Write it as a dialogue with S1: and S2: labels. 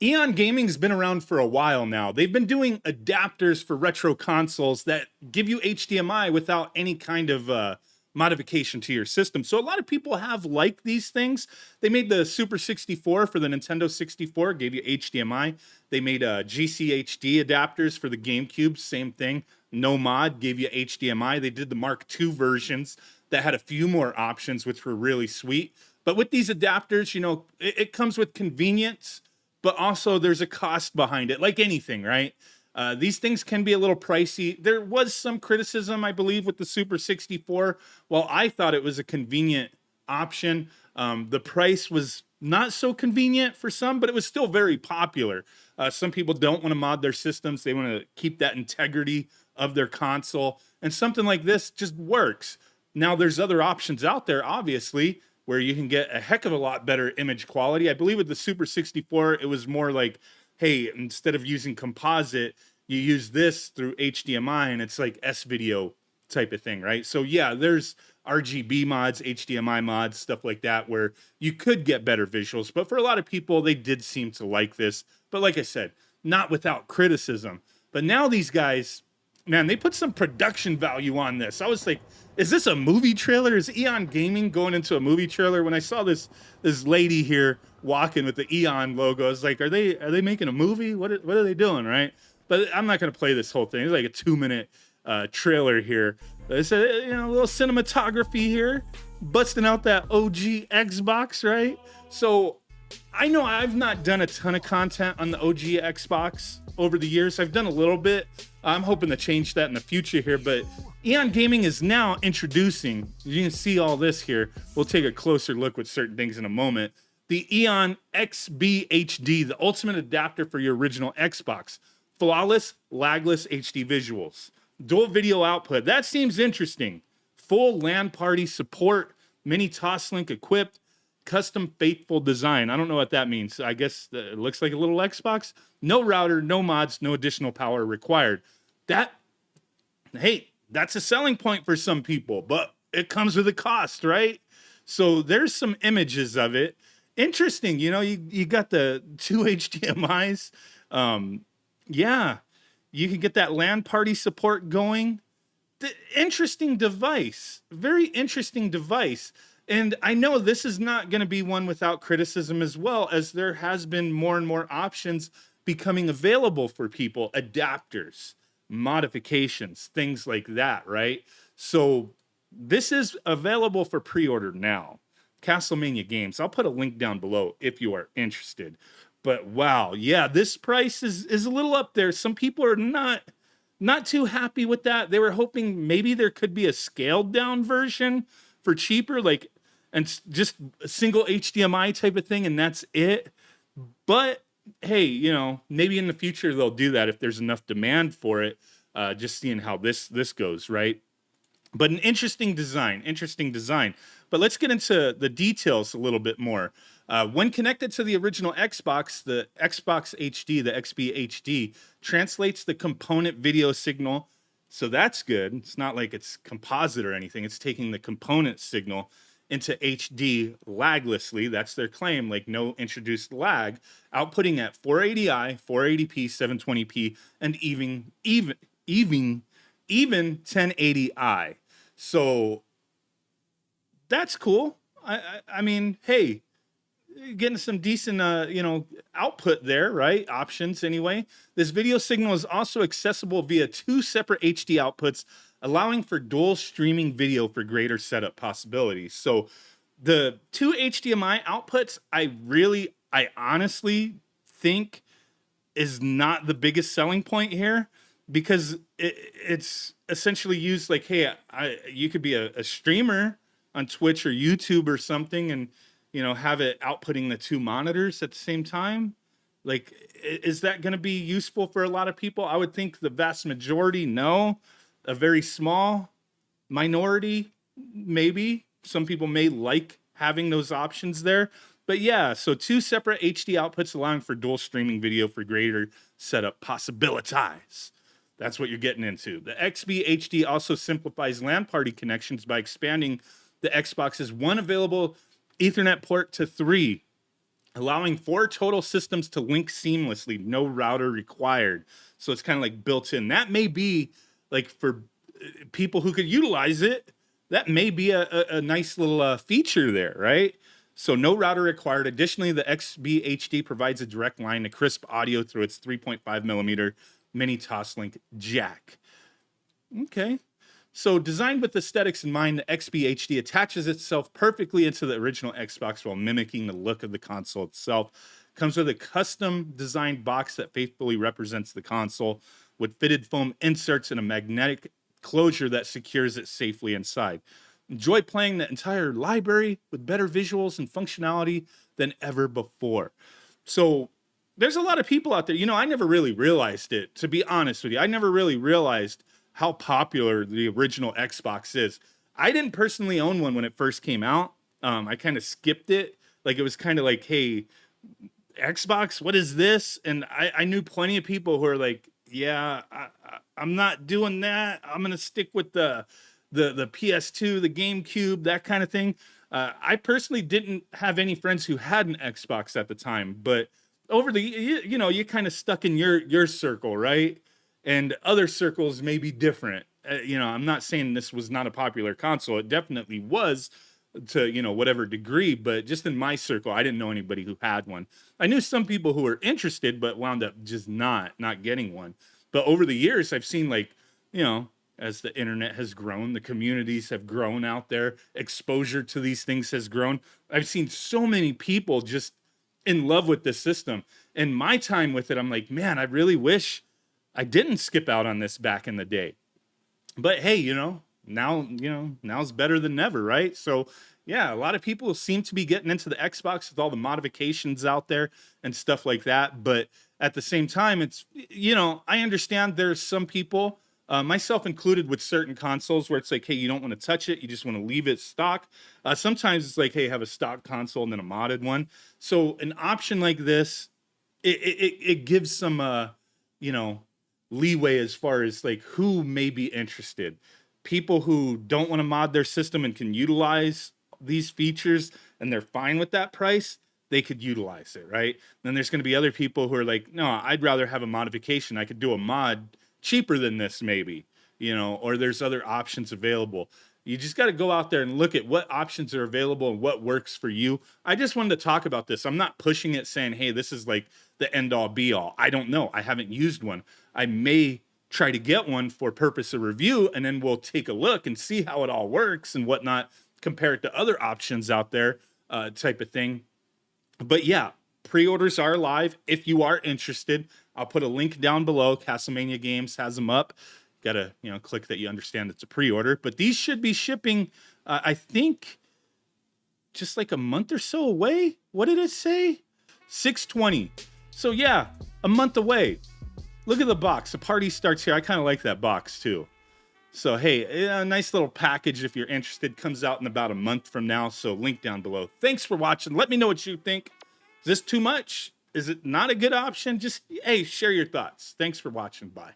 S1: Eon Gaming's been around for a while now. They've been doing adapters for retro consoles that give you HDMI without any kind of modification to your system. So a lot of people have liked these things. They made the Super 64 for the Nintendo 64, gave you HDMI. They made GCHD adapters for the GameCube, same thing. No mod, gave you HDMI. They did the Mark II versions that had a few more options, which were really sweet. But with these adapters, you know, it comes with convenience, but also there's a cost behind it, like anything, right? These things can be a little pricey. There was some criticism, I believe, with the Super 64. While I thought it was a convenient option, the price was not so convenient for some, but it was still very popular. Some people don't want to mod their systems. They want to keep that integrity of their console. And something like this just works. Now, there's other options out there, obviously, where you can get a heck of a lot better image quality. I believe with the Super 64, it was more like, hey, instead of using composite, you use this through HDMI, and it's like S-video type of thing, right? So yeah, there's RGB mods, HDMI mods, stuff like that, where you could get better visuals. But for a lot of people, they did seem to like this. But like I said, not without criticism. But now these guys, man, they put some production value on this. I was like, is this a movie trailer? Is Eon Gaming going into a movie trailer? When I saw this lady here walking with the Eon logo, I was like, are they making a movie? What are they doing, right? But I'm not going to play this whole thing. It's like a 2-minute trailer here. It's a little cinematography here, busting out that OG Xbox, right? So I know I've not done a ton of content on the OG Xbox over the years. I've done a little bit. I'm hoping to change that in the future here, but Eon Gaming is now introducing, you can see all this here. We'll take a closer look with certain things in a moment. The EON XBHD, the ultimate adapter for your original Xbox. Flawless, lagless HD visuals. Dual video output. That seems interesting. Full LAN party support. Mini Toslink equipped. Custom faithful design. I don't know what that means. I guess it looks like a little Xbox. No router, no mods, no additional power required. Hey, that's a selling point for some people, but it comes with a cost, right? So there's some images of it. Interesting, you got the 2 HDMIs. Yeah, you can get that LAN party support going. Interesting device, very interesting device. And I know this is not going to be one without criticism as well, as there has been more and more options becoming available for people, adapters, modifications, things like that, right? So this is available for pre-order now. Castlemania Games. I'll put a link down below if you are interested. But wow, yeah, this price is a little up there. Some people are not too happy with that. They were hoping maybe there could be a scaled down version for cheaper, like, and just a single HDMI type of thing, and that's it. But hey, maybe in the future they'll do that if there's enough demand for it. Just seeing how this goes, right? But an interesting design. But let's get into the details a little bit more. When connected to the original Xbox, the Xbox HD, the XBHD, translates the component video signal. So that's good. It's not like it's composite or anything. It's taking the component signal into HD laglessly. That's their claim, like no introduced lag, outputting at 480i, 480p, 720p, and even 1080i. So that's cool. I mean, hey, getting some decent, output there, right? Options anyway. This video signal is also accessible via 2 separate HD outputs, allowing for dual streaming video for greater setup possibilities. So the 2 HDMI outputs, I honestly think is not the biggest selling point here, because it's essentially used like, hey, you could be a streamer on Twitch or YouTube or something, and have it outputting the 2 monitors at the same time. Like, is that going to be useful for a lot of people? I would think the vast majority, no. A very small minority, maybe. Some people may like having those options there. But yeah, so 2 separate HD outputs allowing for dual streaming video for greater setup possibilities. That's what you're getting into. The XBHD also simplifies LAN party connections by expanding the Xbox's 1 available Ethernet port to 3. allowing 4 total systems to link seamlessly, no router required. So it's kind of like built in. That may be like for people who could utilize it, that may be a nice little feature there, right? So no router required. Additionally, the XBHD provides a direct line to crisp audio through its 3.5 millimeter mini Toslink jack. Okay. So designed with aesthetics in mind, the XBHD attaches itself perfectly into the original Xbox while mimicking the look of the console itself. Comes with a custom designed box that faithfully represents the console with fitted foam inserts and a magnetic closure that secures it safely inside. Enjoy playing the entire library with better visuals and functionality than ever before. So there's a lot of people out there, you know, I never really realized it, to be honest with you. I never really realized how popular the original Xbox is. I didn't personally own one when it first came out. I kind of skipped it. Like it was kind of like, hey, Xbox, what is this? And I knew plenty of people who are like, yeah, I'm not doing that. I'm gonna stick with the PS2, the GameCube, that kind of thing. I personally didn't have any friends who had an Xbox at the time, but over the you know, you kind of stuck in your circle, right? And other circles may be different. You know, I'm not saying this was not a popular console. It definitely was to, you know, whatever degree, but just in my circle, I didn't know anybody who had one. I knew some people who were interested, but wound up just not getting one. But over the years, I've seen like, you know, as the internet has grown, the communities have grown out there, exposure to these things has grown. I've seen so many people just in love with this system. And my time with it, I'm like, man, I really wish I didn't skip out on this back in the day. But hey, you know, now's better than never, right? So yeah, a lot of people seem to be getting into the Xbox with all the modifications out there and stuff like that. But at the same time, it's, you know, I understand there's some people, myself included, with certain consoles where it's like, hey, you don't want to touch it, you just want to leave it stock. Sometimes it's like, hey, have a stock console and then a modded one. So an option like this, it gives some you know, leeway as far as like who may be interested. People who don't want to mod their system and can utilize these features and they're fine with that price, they could utilize it, right? Then there's going to be other people who are like, no, I'd rather have a modification. I could do a mod cheaper than this, maybe, you know, or there's other options available. You just got to go out there and look at what options are available and what works for you. I just wanted to talk about this. I'm not pushing it saying, hey, this is like the end all be all. I don't know. I haven't used one. I may try to get one for purpose of review, and then we'll take a look and see how it all works and whatnot, compare it to other options out there, type of thing. But yeah, pre-orders are live. If you are interested, I'll put a link down below. Castlemania Games has them up. Gotta, you know, click that you understand it's a pre-order. But these should be shipping, I think, just like a month or so away. What did it say? 6/20. So yeah, a month away. Look at the box. The party starts here. I kind of like that box too. So hey, a nice little package if you're interested. Comes out in about a month from now. So link down below. Thanks for watching. Let me know what you think. Is this too much? Is it not a good option? Just, hey, share your thoughts. Thanks for watching. Bye.